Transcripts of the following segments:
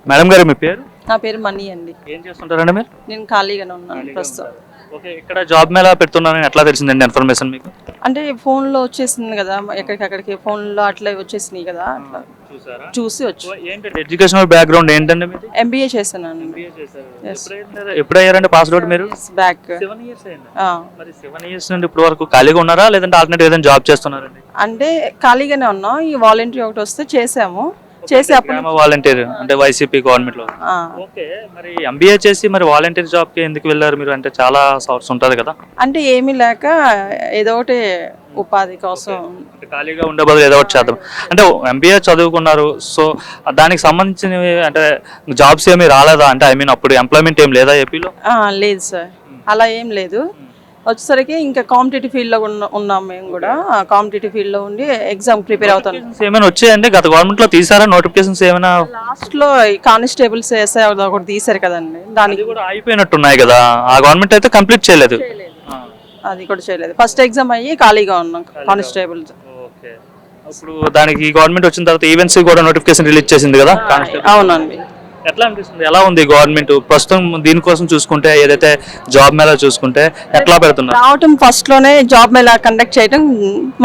Madam గారు మీ పేరు? నా పేరు మణి అండి. ఏం చేస్తుంటారండి మీరు? నేను ఖాళీగానే ఉన్నాను ప్రస్తుతం. ఓకే, ఇక్కడ జాబ్ మేళా పెడుతున్నారని ఎట్లా తెలిసిందండి ఇన్ఫర్మేషన్ మీకు? అంటే ఫోన్లో వచ్చేసింది కదా, ఎక్కడికక్కడికి ఫోన్లో అట్లా వచ్చేసినాయి కదా, అట్లా చూసారా? చూసి వచ్చి. ఏంటంటే ఎడ్యుకేషనల్ బ్యాక్గ్రౌండ్ ఏంటండి మీది? ఎంబీఏ చేశాను. ఎప్పుడు అయ్యారండి పాస్ అవుట్ మీరు? బ్యాక్ 7 years అయింది. మరి 7 years నుండి ఇప్పుడు వరకు ఖాళీగా ఉన్నారా లేదంటే ఆల్టర్నేట్ ఏదైనా జాబ్ చేస్తున్నారండి? అంటే ఖాళీగానే ఉన్నాం. ఈ వాలంటీర్ ఒకటి వస్తే చేసాము. చేసి అప్పుడు వాలంటీర్ అంటే వైసీపీ గవర్నమెంట్ లో. ఓకే, మరి ఎంబీఏ చేసి మరి వాలంటీర్ జాబ్ కి ఎందుకు వెళ్ళారు మీరు? అంటే చాలా సోర్స్ ఉంటది కదా. అంటే ఏమీ లేక ఏదో ఒకటి ఉపాధి కోసం ఖాళీగా ఉండే బదులు ఏదో ఒకటి చేద్దాం అంటే ఎంబీఏ చదువుకున్నారు. సో దానికి సంబంధించినవి అంటే జాబ్స్ ఏమీ రాలేదా? అంటే ఐ మీన్ అప్పుడు ఎంప్లాయ్మెంట్ ఏం లేదా ఏపీలో? లేదు సార్, అలా ఏం లేదు. వచ్చేసరికి ఇంకా కాంపిటేటివ్ ఫీల్డ్లో ఉన్నాం మేము కూడా. కాంపిటేటివ్ ఫీల్డ్లో ఉండి ఎగ్జామ్ ప్రిపేర్ అవుతాం. ఏమైనా వచ్చాయండి గత గవర్నమెంట్లో? తీసారా నోటిఫికేషన్స్ ఏమైనా? లాస్ట్లో కానిస్టేబుల్స్ ఎస్ఐ ఒకటి తీసారు కదండి, దానికి కూడా అయిపోయినట్టున్నాయి కదా. ఆ గవర్నమెంట్ అయితే కంప్లీట్ చేయలేదు. అది కూడా చేయలేదు. ఫస్ట్ ఎగ్జామ్ అయ్యి ఖాళీగా ఉన్నాం కానిస్టేబుల్. ఓకే, ఇప్పుడు దానికి గవర్నమెంట్ వచ్చిన తర్వాత ఈవెంట్స్ కూడా నోటిఫికేషన్ రిలీజ్ చేసింది కదా. అవునండి. ఎట్లా అనిపిస్తుంది? ఎలా ఉంది గవర్నమెంట్ ప్రస్తుతం దీనికోసం చూసుకుంటే? ఏదైతే జాబ్ మేళా చూసుకుంటే ఎట్లా పెడుతున్నారు? రావటం ఫస్ట్ లోనే జాబ్ మేళా కండక్ట్ చేయడం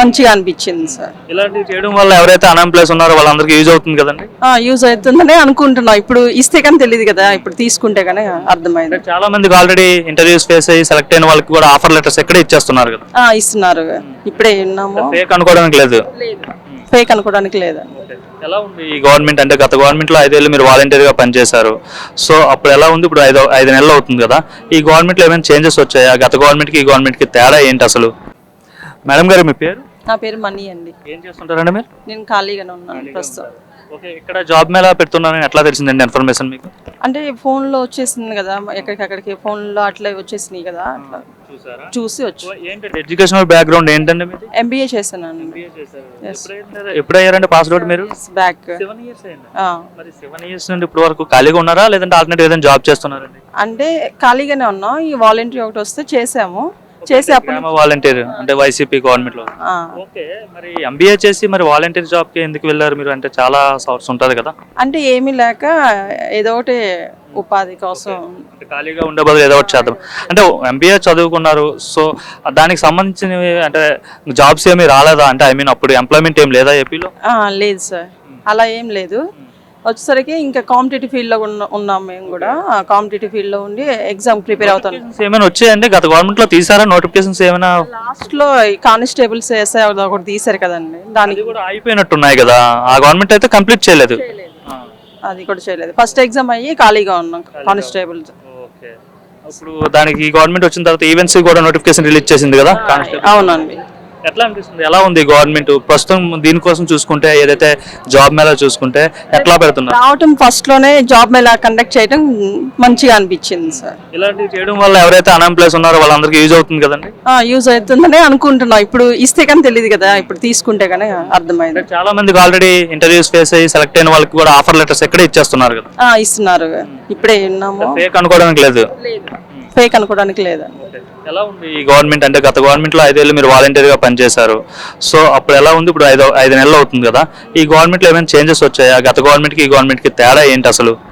మంచిగా అనిపించింది సార్. ఇలాంటివి చేయడం వల్ల ఎవరైతే అన్ఎంప్లాయ్స్ ఉన్నారో వాళ్ళందరికీ యూజ్ అవుతుంది కదండి. యూజ్ అవుతుందని అనుకుంటున్నాం. ఇప్పుడు ఇస్తే కానీ తెలియదు కదా, ఇప్పుడు తీసుకుంటే కానీ అర్థమైంది. చాలా మందికి ఆల్రెడీ ఇంటర్వ్యూస్ ఫేస్ అయ్యి సెలెక్ట్ అయిన వాళ్ళకి కూడా ఆఫర్ లెటర్స్ ఎక్కడే ఇచ్చేస్తున్నారు కదా. ఇస్తున్నారు, ఇప్పుడే విన్నాము. ఫేక్ అనుకోవడానికి లేదు. ఫేక్ అనుకోవడానికి లేదు. ఎలా ఉంది ఈ గవర్నమెంట్? అంటే గత గవర్నమెంట్ లో 5 ఏళ్ళు మీరు వాలంటీర్ గా పనిచేశారు. సో అప్పుడు ఎలా ఉంది? ఇప్పుడు 5 నెలలు అవుతుంది కదా. ఈ గవర్నమెంట్ లో ఏమైనా చేంజెస్ వచ్చాయా? గత గవర్నమెంట్ కి ఈ గవర్నమెంట్ కి తేడా ఏంటి అసలు? మేడం గారు మీ పేరు? నా పేరు మణి అండి. ఏం చేస్తుంటారండి మీరు? నేను ఖాళీగానే ఉన్నాను ప్రస్తుతం. ఓకే, ఇక్కడ జాబ్ మేళా పెడుతున్నారని ఎట్లా తెలిసిందండి ఇన్ఫర్మేషన్ మీకు? అంటే ఫోన్లో వచ్చేసింది కదా, ఎక్కడికక్కడికి ఫోన్లో అట్లా వచ్చేసినాయి కదా, అట్లా చూసి వచ్చి. ఏంటంటే ఎడ్యుకేషనల్ బ్యాక్గ్రౌండ్ ఏంటండి మీది? ఎంబీఏ చేశాను. ఎప్పుడు అయ్యారండి పాస్ అవుట్ మీరు? బ్యాక్ 7 years అయింది. మరి 7 years నుండి ఇప్పుడు వరకు ఖాళీగా ఉన్నారా లేదంటే ఆల్టర్నేట్ ఏదైనా జాబ్ చేస్తున్నారండి? అంటే ఖాళీగానే ఉన్నాం. ఈ వాలంటీర్ ఒకటి వస్తే చేసాము. చేసి అప్పుడు వాలంటీర్ అంటే వైసీపీ గవర్నమెంట్ లో. ఓకే, మరి ఎంబీఏ చేసి మరి వాలంటీర్ జాబ్ కి ఎందుకు వెళ్ళారు మీరు? అంటే చాలా సోర్స్ ఉంటది కదా. అంటే ఏమీ లేక ఏదో ఒకటి ఉపాధి కోసం ఖాళీగా ఉండే బదులు ఏదో ఒకటి చేద్దాం అంటే ఎంబీఏ చదువుకున్నారు. సో దానికి సంబంధించినవి అంటే జాబ్స్ ఏమీ రాలేదా? అంటే ఐ మీన్ అప్పుడు ఎంప్లాయ్మెంట్ ఏం లేదా ఏపీలో? లేదు సార్, అలా ఏం లేదు. వచ్చేసరికి ఇంకా కాంపిటేటివ్ ఫీల్డ్లో ఉన్నాం మేము కూడా. కాంపిటేటివ్ ఫీల్డ్లో ఉండి ఎగ్జామ్ ప్రిపేర్ అవుతాం. ఏమైనా వచ్చాయండి గత గవర్నమెంట్ లో? తీసారా నోటిఫికేషన్స్ ఏమైనా? లాస్ట్లో కానిస్టేబుల్స్ ఎస్ఐ ఒకటి తీసారు కదండి, దానికి కూడా అయిపోయినట్టున్నాయి కదా. ఆ గవర్నమెంట్ అయితే కంప్లీట్ చేయలేదు. అది కూడా చేయలేదు. ఫస్ట్ ఎగ్జామ్ అయ్యి ఖాళీగా ఉన్నాం కానిస్టేబుల్. ఓకే, ఇప్పుడు దానికి గవర్నమెంట్ వచ్చిన తర్వాత ఈవెంట్స్ కూడా నోటిఫికేషన్ రిలీజ్ చేసింది కదా. అవునండి. ఎట్లా అనిపిస్తుంది? ఎలా ఉంది గవర్నమెంట్ ప్రస్తుతం దీనికోసం చూసుకుంటే? ఏదైతే జాబ్ మేళా చూసుకుంటే ఎట్లా పెడుతున్నారు? రావటం ఫస్ట్ లోనే జాబ్ మేళా కండక్ట్ చేయడం మంచిగా అనిపించింది సార్. ఇలాంటివి చేయడం వల్ల ఎవరైతే అన్ఎంప్లాయ్స్ ఉన్నారో వాళ్ళందరికీ యూజ్ అవుతుంది కదండి. యూజ్ అవుతుందని అనుకుంటున్నాం. ఇప్పుడు ఇస్తే కానీ తెలియదు కదా, ఇప్పుడు తీసుకుంటే కానీ అర్థమైంది. చాలా మందికి ఆల్రెడీ ఇంటర్వ్యూస్ ఫేస్ అయ్యి సెలెక్ట్ అయిన వాళ్ళకి కూడా ఆఫర్ లెటర్స్ ఎక్కడే ఇచ్చేస్తున్నారు కదా. ఇస్తున్నారు, ఇప్పుడే విన్నాము. ఫేక్ అనుకోవడానికి లేదు. ఫేక్ అనుకోవడానికి లేదు. ఎలా ఉంది ఈ గవర్నమెంట్? అంటే గత గవర్నమెంట్ లో 5 ఏళ్ళు మీరు వాలంటీర్ గా పనిచేశారు. సో అప్పుడు ఎలా ఉంది? ఇప్పుడు 5 నెలలు అవుతుంది కదా. ఈ గవర్నమెంట్ లో ఏమైనా చేంజెస్ వచ్చాయా? గత గవర్నమెంట్ కి ఈ గవర్నమెంట్ కి తేడా ఏంటి అసలు?